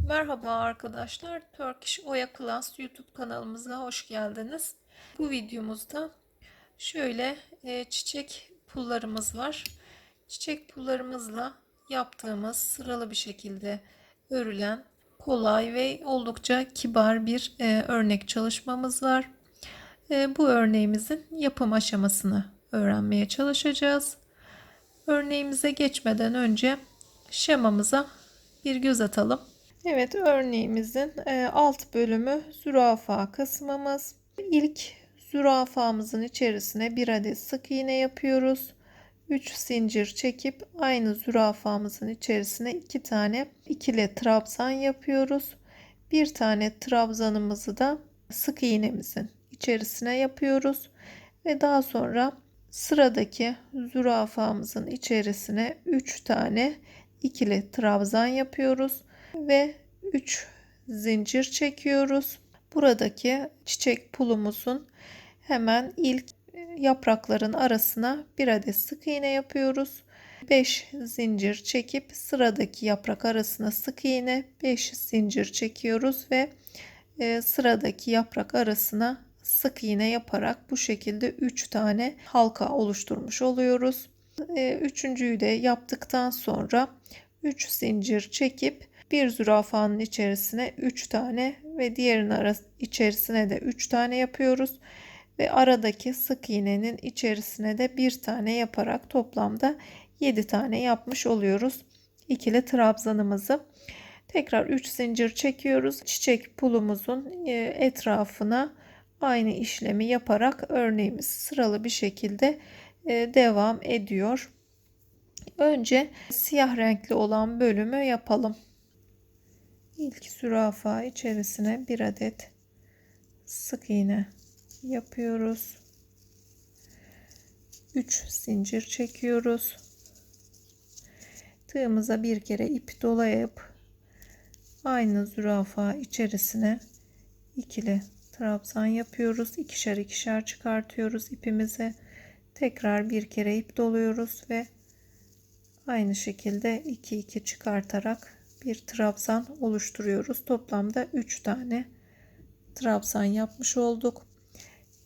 Merhaba arkadaşlar, Turkish Oya Class YouTube kanalımıza hoş geldiniz. Bu videomuzda şöyle çiçek pullarımız var. Çiçek pullarımızla yaptığımız sıralı bir şekilde örülen kolay ve oldukça kibar bir örnek çalışmamız var. Bu örneğimizin yapım aşamasını öğrenmeye çalışacağız. Örneğimize geçmeden önce şemamıza bir göz atalım. Evet, örneğimizin alt bölümü zürafa kısmımız. İlk zürafamızın içerisine bir adet sık iğne yapıyoruz. 3 zincir çekip aynı zürafamızın içerisine 2 tane ikili trabzan yapıyoruz. Bir tane trabzanımızı da sık iğnemizin içerisine yapıyoruz ve daha sonra sıradaki zürafamızın içerisine 3 tane ikili trabzan yapıyoruz ve 3 zincir çekiyoruz. Buradaki çiçek pulumuzun hemen ilk yaprakların arasına bir adet sık iğne yapıyoruz. 5 zincir çekip sıradaki yaprak arasına sık iğne 5 zincir çekiyoruz ve sıradaki yaprak arasına sık iğne yaparak bu şekilde 3 tane halka oluşturmuş oluyoruz. Üçüncüyü de yaptıktan sonra 3 zincir çekip bir zürafanın içerisine 3 tane ve diğerinin içerisine de 3 tane yapıyoruz ve aradaki sık iğnenin içerisine de bir tane yaparak toplamda 7 tane yapmış oluyoruz ikili trabzanımızı. Tekrar 3 zincir çekiyoruz. Çiçek pulumuzun etrafına aynı işlemi yaparak örneğimiz sıralı bir şekilde devam ediyor. Önce siyah renkli olan bölümü yapalım. İlk zürafa içerisine bir adet sık iğne yapıyoruz. 3 zincir çekiyoruz. Tığımıza bir kere ip dolayıp aynı zürafa içerisine ikili trabzan yapıyoruz. İkişer ikişer çıkartıyoruz ipimizi. Tekrar bir kere ip doluyoruz ve aynı şekilde 2 2 çıkartarak bir trabzan oluşturuyoruz. Toplamda 3 tane trabzan yapmış olduk.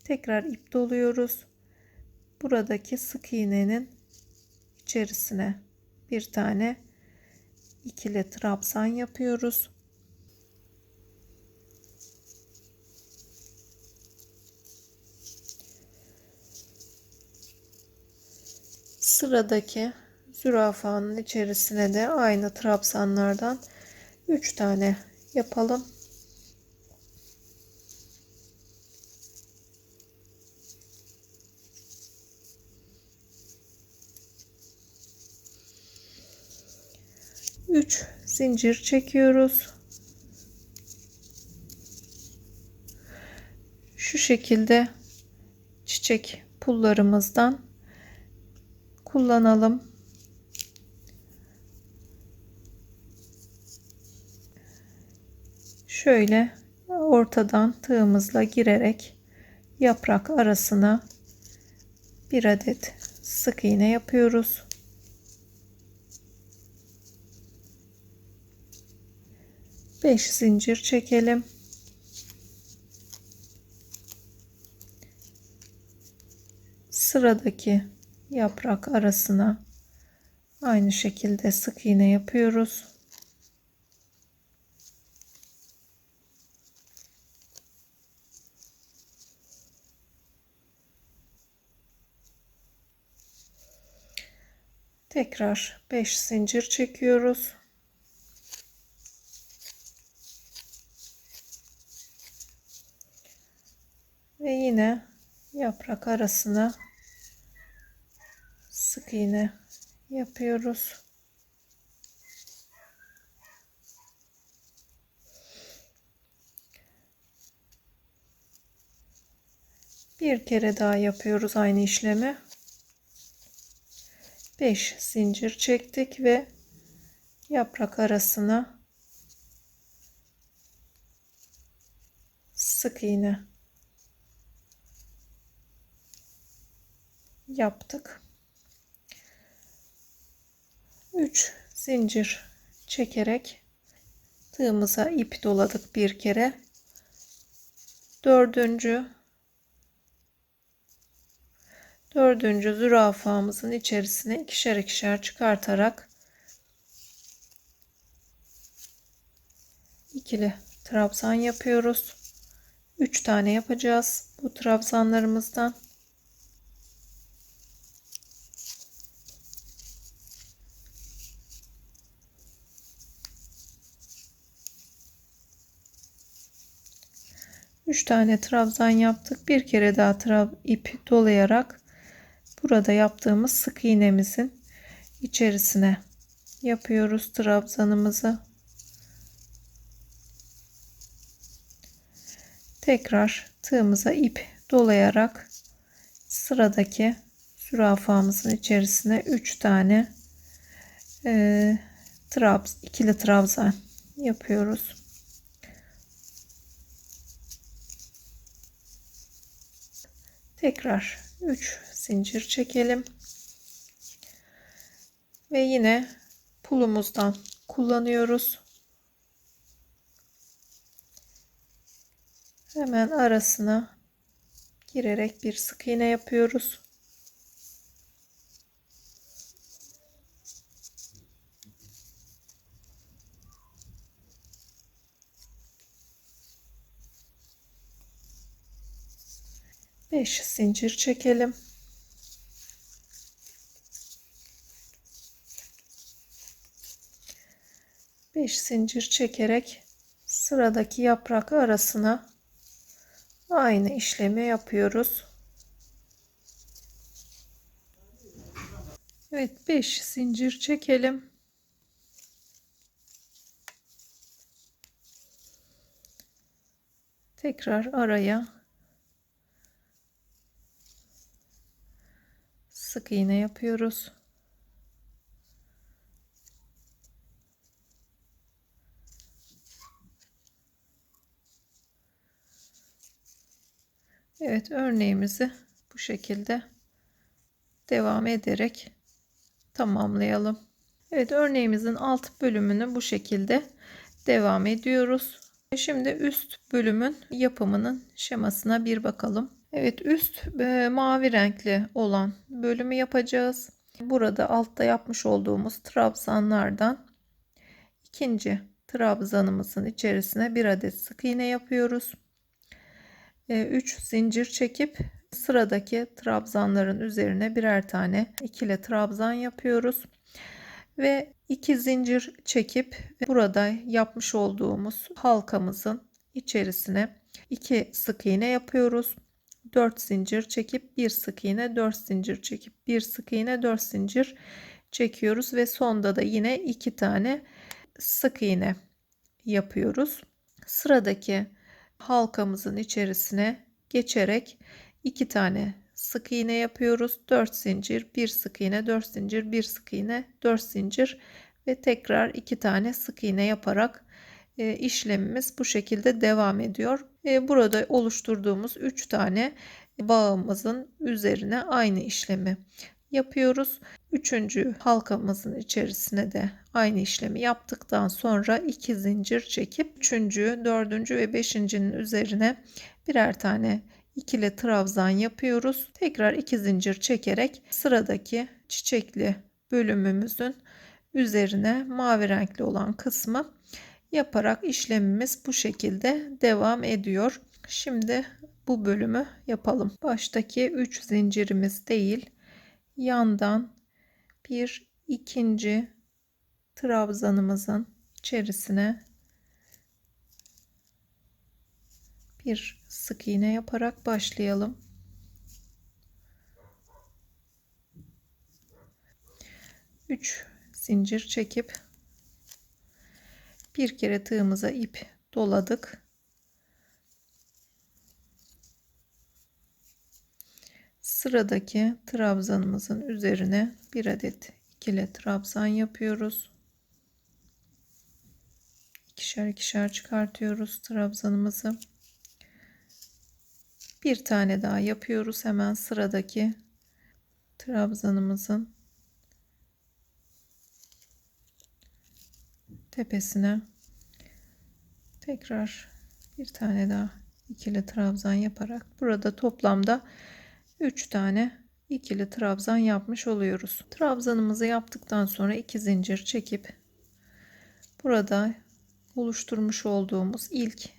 Tekrar ip doluyoruz. Buradaki sık iğnenin içerisine bir tane ikili trabzan yapıyoruz. Sıradaki zürafanın içerisine de aynı trabzanlardan 3 tane yapalım. Üç zincir çekiyoruz. Şu şekilde çiçek pullarımızdan kullanalım. Şöyle ortadan tığımızla girerek yaprak arasına bir adet sık iğne yapıyoruz. Beş zincir çekelim. Sıradaki yaprak arasına aynı şekilde sık iğne yapıyoruz. Tekrar 5 zincir çekiyoruz. Ve yine yaprak arasına sık iğne yapıyoruz. Bir kere daha yapıyoruz aynı işlemi. 5 zincir çektik ve yaprak arasına sık iğne yaptık. 3 zincir çekerek tığımıza ip doladık bir kere. Dördüncü zürafamızın içerisine ikişer ikişer çıkartarak ikili trabzan yapıyoruz. 3 tane yapacağız bu trabzanlarımızdan. Üç tane trabzan yaptık. Bir kere daha ip dolayarak burada yaptığımız sık iğnemizin içerisine yapıyoruz trabzanımızı. Tekrar tığımıza ip dolayarak sıradaki zürafamızın içerisine 3 tane ikili trabzan yapıyoruz. Tekrar 3 zincir çekelim ve yine pulumuzdan kullanıyoruz. Hemen arasına girerek bir sık iğne yapıyoruz. Beş zincir çekelim. Beş zincir çekerek sıradaki yaprak arasına aynı işlemi yapıyoruz. Evet, 5 zincir çekelim. Tekrar araya sık iğne yapıyoruz. Evet, örneğimizi bu şekilde devam ederek tamamlayalım. Evet, örneğimizin alt bölümünü bu şekilde devam ediyoruz. Şimdi üst bölümün yapımının şemasına bir bakalım. Evet, üst mavi renkli olan bölümü yapacağız. Burada altta yapmış olduğumuz trabzanlardan ikinci trabzanımızın içerisine bir adet sık iğne yapıyoruz. 3 zincir çekip sıradaki trabzanların üzerine birer tane ikili trabzan yapıyoruz ve 2 zincir çekip burada yapmış olduğumuz halkamızın içerisine 2 sık iğne yapıyoruz. 4 zincir çekip bir sık iğne, 4 zincir çekip bir sık iğne, 4 zincir çekiyoruz ve sonda da yine 2 tane sık iğne yapıyoruz. Sıradaki halkamızın içerisine geçerek 2 tane sık iğne yapıyoruz. 4 zincir, bir sık iğne, 4 zincir, bir sık iğne, 4 zincir ve tekrar 2 tane sık iğne yaparak işlemimiz bu şekilde devam ediyor. Burada oluşturduğumuz 3 tane bağımızın üzerine aynı işlemi yapıyoruz. Üçüncü halkamızın içerisine de aynı işlemi yaptıktan sonra 2 zincir çekip üçüncü, dördüncü ve beşincinin üzerine birer tane ikili trabzan yapıyoruz. Tekrar 2 zincir çekerek sıradaki çiçekli bölümümüzün üzerine mavi renkli olan kısmı yaparak işlemimiz bu şekilde devam ediyor. Şimdi bu bölümü yapalım. Baştaki 3 zincirimiz değil, yandan bir ikinci trabzanımızın içerisine bir sık iğne yaparak başlayalım. Üç zincir çekip bir kere tığımıza ip doladık. Sıradaki trabzanımızın üzerine bir adet ikili trabzan yapıyoruz. İkişer ikişer çıkartıyoruz trabzanımızı. Bir tane daha yapıyoruz hemen sıradaki trabzanımızın tepesine. Tekrar bir tane daha ikili trabzan yaparak burada toplamda 3 tane ikili trabzan yapmış oluyoruz. Trabzanımızı yaptıktan sonra 2 zincir çekip burada oluşturmuş olduğumuz ilk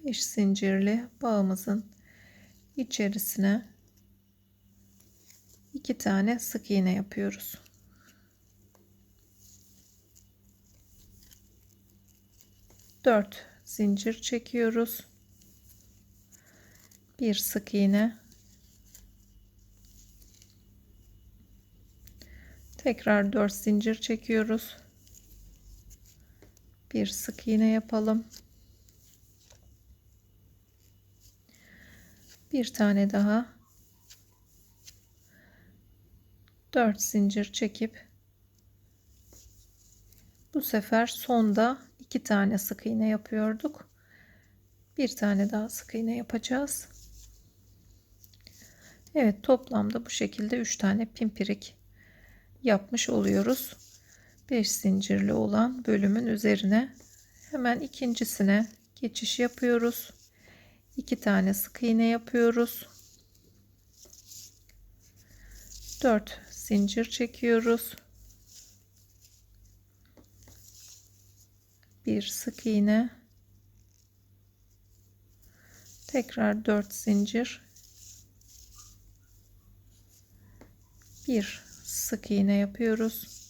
5 zincirli bağımızın içerisine 2 tane sık iğne yapıyoruz. Dört zincir çekiyoruz. Bir sık iğne. Tekrar 4 zincir çekiyoruz. Bir sık iğne yapalım. Bir tane daha 4 zincir çekip bu sefer sonda 2 tane sık iğne yapıyorduk. Bir tane daha sık iğne yapacağız. Evet, toplamda bu şekilde 3 tane pimpirik yapmış oluyoruz. 5 zincirli olan bölümün üzerine hemen ikincisine geçiş yapıyoruz. 2 tane sık iğne yapıyoruz. 4 zincir çekiyoruz. Bir sık iğne. Tekrar 4 zincir. Bir sık iğne yapıyoruz.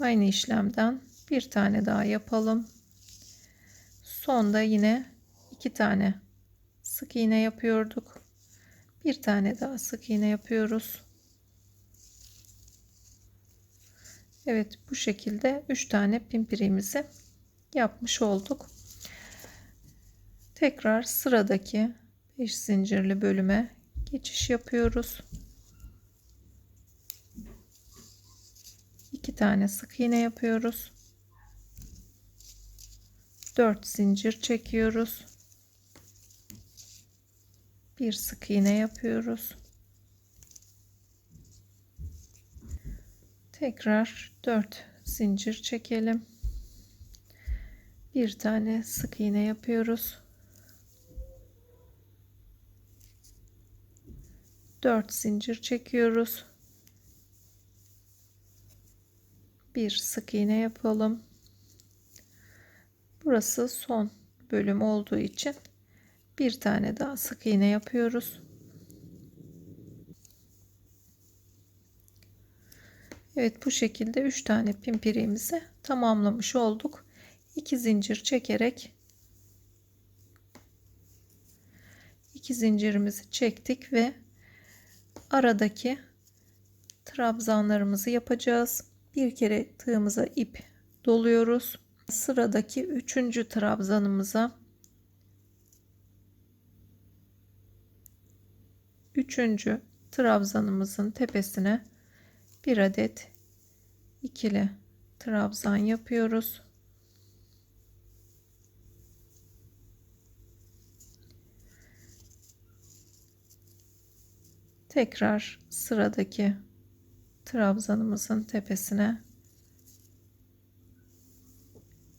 Aynı işlemden bir tane daha yapalım. Sonda yine 2 tane sık iğne yapıyorduk. Bir tane daha sık iğne yapıyoruz. Evet, bu şekilde 3 tane pimpirimizi yapmış olduk. Tekrar sıradaki 5 zincirli bölüme geçiş yapıyoruz. 2 tane sık iğne yapıyoruz. 4 zincir çekiyoruz. Bir sık iğne yapıyoruz. Tekrar 4 zincir çekelim. Bir tane sık iğne yapıyoruz. 4 zincir çekiyoruz. Bir sık iğne yapalım. Burası son bölüm olduğu için bir tane daha sık iğne yapıyoruz. Evet, bu şekilde 3 tane pimpiriğimizi tamamlamış olduk. 2 zincir çekerek 2 zincirimizi çektik ve aradaki trabzanlarımızı yapacağız. Bir kere tığımıza ip doluyoruz. Sıradaki 3. trabzanımıza 3. trabzanımızın tepesine bir adet ikili trabzan yapıyoruz. Tekrar sıradaki trabzanımızın tepesine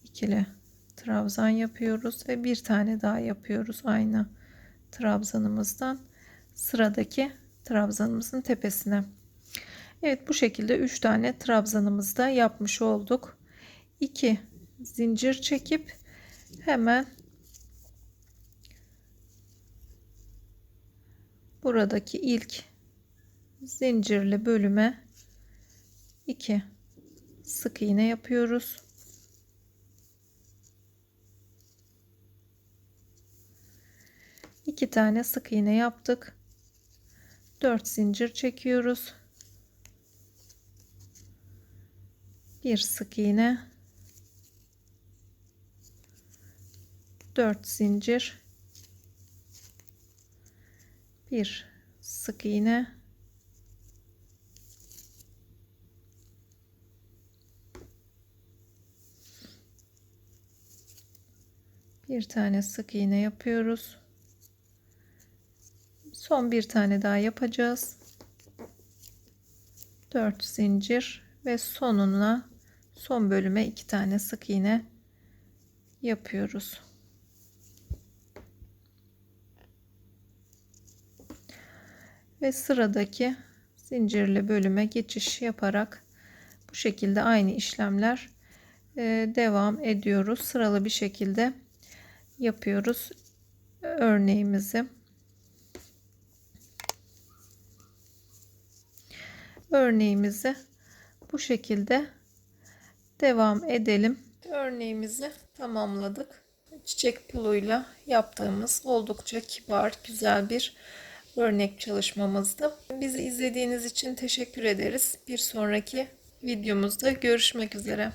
ikili trabzan yapıyoruz ve bir tane daha yapıyoruz aynı trabzanımızdan sıradaki trabzanımızın tepesine. Evet, bu şekilde 3 tane trabzanımızı da yapmış olduk. 2 zincir çekip hemen buradaki ilk zincirli bölüme 2 sık iğne yapıyoruz. İki tane sık iğne yaptık. 4 zincir çekiyoruz. Bir sık iğne, 4 zincir, bir sık iğne, bir tane sık iğne yapıyoruz. Son bir tane daha yapacağız. 4 zincir ve son bölüme 2 tane sık iğne yapıyoruz. Ve sıradaki zincirli bölüme geçiş yaparak bu şekilde aynı işlemler devam ediyoruz. Sıralı bir şekilde yapıyoruz örneğimizi. Örneğimizi bu şekilde devam edelim. Örneğimizi tamamladık. Çiçek puluyla yaptığımız oldukça kibar, güzel bir örnek çalışmamızdı. Bizi izlediğiniz için teşekkür ederiz. Bir sonraki videomuzda görüşmek üzere.